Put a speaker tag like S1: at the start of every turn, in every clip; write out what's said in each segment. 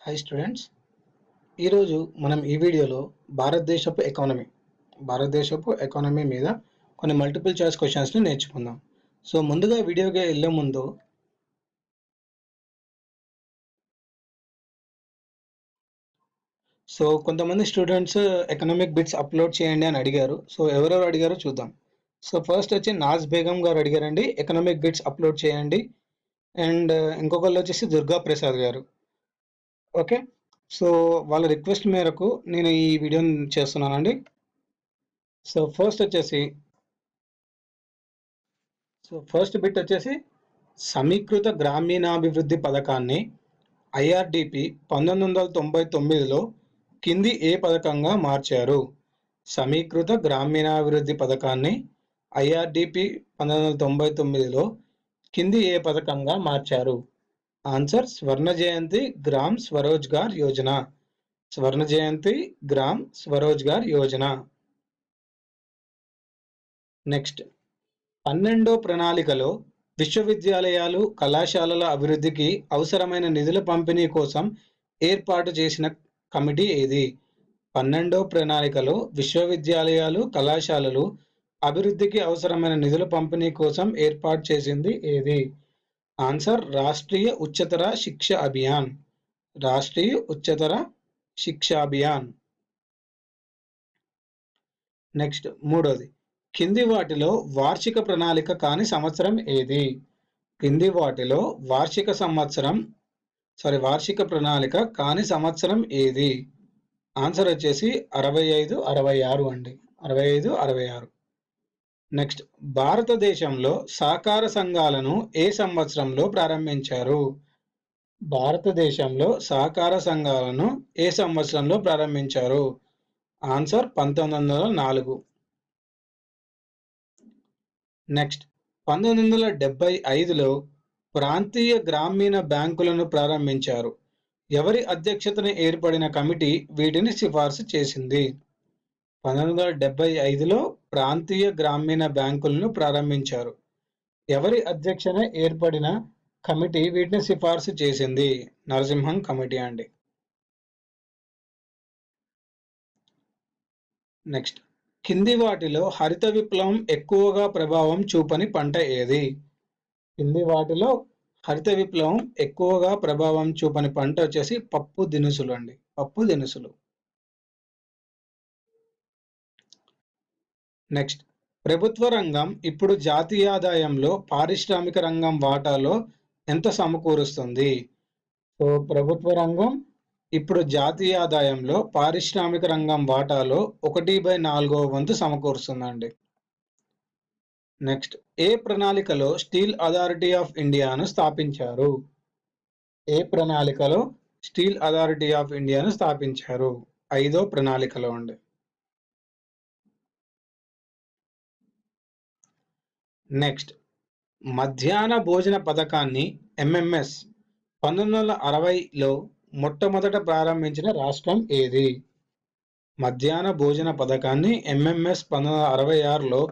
S1: Hi students, ఈరోజు మనం ఈ వీడియోలో భారతదేశపు ఎకానమీ మీద కొన్ని మల్టిపుల్ చాయిస్ క్వశ్చన్స్ని నేర్చుకుందాం. సో ముందుగా వీడియోకి వెళ్ళే ముందు కొంతమంది స్టూడెంట్స్ ఎకనామిక్ బిట్స్ అప్లోడ్ చేయండి అని అడిగారు. సో ఎవరెవరు అడిగారో చూద్దాం. సో ఫస్ట్ వచ్చి నాజ్ బేగం గారు అడిగారండి, ఎకనామిక్ బిట్స్ అప్లోడ్ చేయండి. అండ్ ఇంకొకళ్ళు వచ్చేసి దుర్గా ప్రసాద్ గారు. ఓకే, సో వాళ్ళ రిక్వెస్ట్ మేరకు నేను ఈ వీడియోని చేస్తున్నానండి. సో ఫస్ట్ బిట్ వచ్చేసి సమీకృత గ్రామీణాభివృద్ధి పథకాన్ని ఐఆర్డిపి 1999లో కింది ఏ పథకంగా మార్చారు? సమీకృత గ్రామీణాభివృద్ధి పథకాన్ని ఐఆర్డిపి 1999లో కింది ఏ పథకంగా మార్చారు? Answer Swarna Jayanti gram Swarozgar Yojana. Swarna Jayanti gram Swarozgar Yojana. Next, 12వ ప్రణాళికలో విశ్వవిద్యాలయాలు కళాశాలల అభివృద్ధికి అవసరమైన నిధుల పంపిణీ కోసం ఏర్పాటు చేసిన కమిటీ ఏది? 12వ ప్రణాళికలో విశ్వవిద్యాలయాలు కళాశాలలు అభివృద్ధికి అవసరమైన నిధుల పంపిణీ కోసం ఏర్పాటు చేసింది ఏది? ఆన్సర్ రాష్ట్రీయ ఉच्चतर శిక్ష అభియాన్. రాష్ట్రీయ ఉच्चतर శిక్ష అభియాన్. నెక్స్ట్, మూడోది, కింది వాటిలో వార్షిక ప్రణాళిక కాని సంవత్సరం ఏది? కింది వాటిలో వార్షిక ప్రణాళిక కాని సంవత్సరం ఏది? ఆన్సర్ వచ్చేసి 65-66 అండి. 65-66. నెక్స్ట్, భారతదేశంలో సహకార సంఘాలను ఏ సంవత్సరంలో ప్రారంభించారు? భారతదేశంలో సహకార సంఘాలను ఏ సంవత్సరంలో ప్రారంభించారు? ఆన్సర్ 1904. నెక్స్ట్, 1975లో ప్రాంతీయ గ్రామీణ బ్యాంకులను ప్రారంభించారు. ఎవరి అధ్యక్షతన ఏర్పడిన కమిటీ వీటిని సిఫార్సు చేసింది? 1975లో ప్రాంతీయ గ్రామీణ బ్యాంకులను ప్రారంభించారు. ఎవరి అధ్యక్షన ఏర్పడిన కమిటీ వీటిని సిఫార్సు చేసింది? నరసింహన్ కమిటీ అండి. నెక్స్ట్, కింది వాటిలో హరిత విప్లవం ఎక్కువగా ప్రభావం చూపని పంట ఏది? కింది వాటిలో హరిత విప్లవం ఎక్కువగా ప్రభావం చూపని పంట వచ్చేసి పప్పు దినుసులు అండి. పప్పు దినుసులు. నెక్స్ట్, ప్రభుత్వ రంగం ఇప్పుడు జాతీయాదాయంలో పారిశ్రామిక రంగం వాటాలో ఎంత సమకూరుస్తుంది? సో ప్రభుత్వ రంగం ఇప్పుడు జాతీయ ఆదాయంలో పారిశ్రామిక రంగం వాటాలో 1/4వ వంతు సమకూరుస్తుందండి. నెక్స్ట్, ఏ ప్రణాళికలో స్టీల్ అథారిటీ ఆఫ్ ఇండియాను స్థాపించారు? ఏ ప్రణాళికలో స్టీల్ అథారిటీ ఆఫ్ ఇండియాను స్థాపించారు? 5వ ప్రణాళికలో అండి. నెక్స్ట్, మధ్యాహ్న భోజన పథకాన్ని MMS 1960లో మొట్టమొదట ప్రారంభించిన రాష్ట్రం ఏది? మధ్యాహ్న భోజన పథకాన్ని MMS 1960లో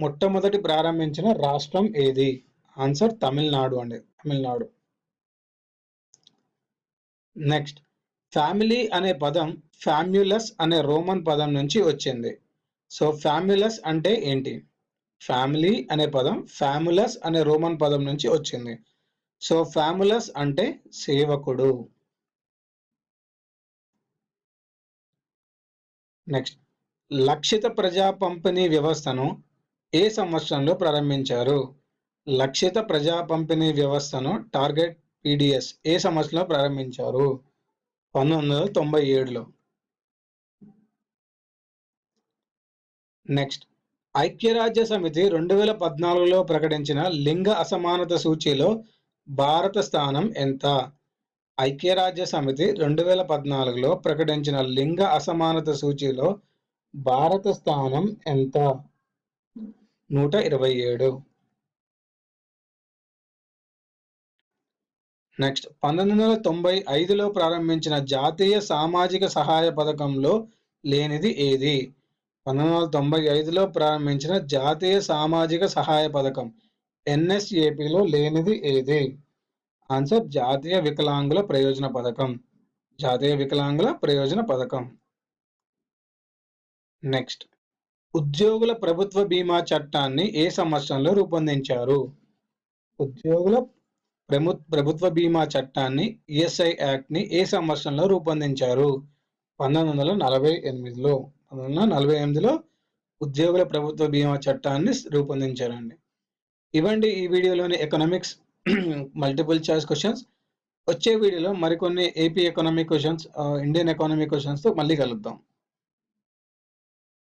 S1: మొట్టమొదటి ప్రారంభించిన రాష్ట్రం ఏది? ఆన్సర్ తమిళనాడు అండి. తమిళనాడు. నెక్స్ట్, ఫ్యామిలీ అనే పదం ఫ్యామ్యులస్ అనే రోమన్ పదం నుంచి వచ్చింది. సో ఫ్యామ్యులస్ అంటే ఏంటి? ఫ్యామిలీ అనే పదం ఫ్యాములస్ అనే రోమన్ పదం నుంచి వచ్చింది. సో ఫ్యాములస్ అంటే సేవకుడు. నెక్స్ట్, లక్షిత ప్రజా పంపిణీ వ్యవస్థను ఏ సంవత్సరంలో ప్రారంభించారు? లక్షిత ప్రజా పంపిణీ వ్యవస్థను టార్గెట్ PDS ఏ సంవత్సరంలో ప్రారంభించారు? 1997లో. నెక్స్ట్, ఐక్యరాజ్య సమితి 2014లో ప్రకటించిన లింగ అసమానత సూచీలో భారత స్థానం ఎంత? ఐక్యరాజ్య సమితి 2014లో ప్రకటించిన లింగ అసమానత సూచీలో భారత స్థానం ఎంత? 127. నెక్స్ట్, 1995లో ప్రారంభించిన జాతీయ సామాజిక సహాయ పథకంలో లేనిది ఏది? 1995లో ప్రారంభించిన జాతీయ సామాజిక సహాయ పథకం NSAPలో లేనిది ఏది? ఆన్సర్ జాతీయ వికలాంగుల ప్రయోజన పథకం. జాతీయ వికలాంగుల ప్రయోజన పథకం. నెక్స్ట్ ఉద్యోగుల ప్రభుత్వ బీమా చట్టాన్ని ఏ సంవత్సరంలో రూపొందించారు? ఉద్యోగుల ప్రభుత్వ బీమా చట్టాన్ని ఈఎస్ఐ యాక్ట్‌ని ఏ సంవత్సరంలో రూపొందించారు? 1948లో. 1948లో ఉద్యోగుల ప్రభుత్వ బీమా చట్టాన్ని రూపొందించారండి. ఇవండి ఈ వీడియోలోని ఎకనామిక్స్ మల్టిపుల్ చాయిస్ క్వెషన్స్. వచ్చే వీడియోలో మరికొన్ని AP economic questions, Indian economy క్వెషన్స్‌తో మళ్ళీ కలుద్దాం.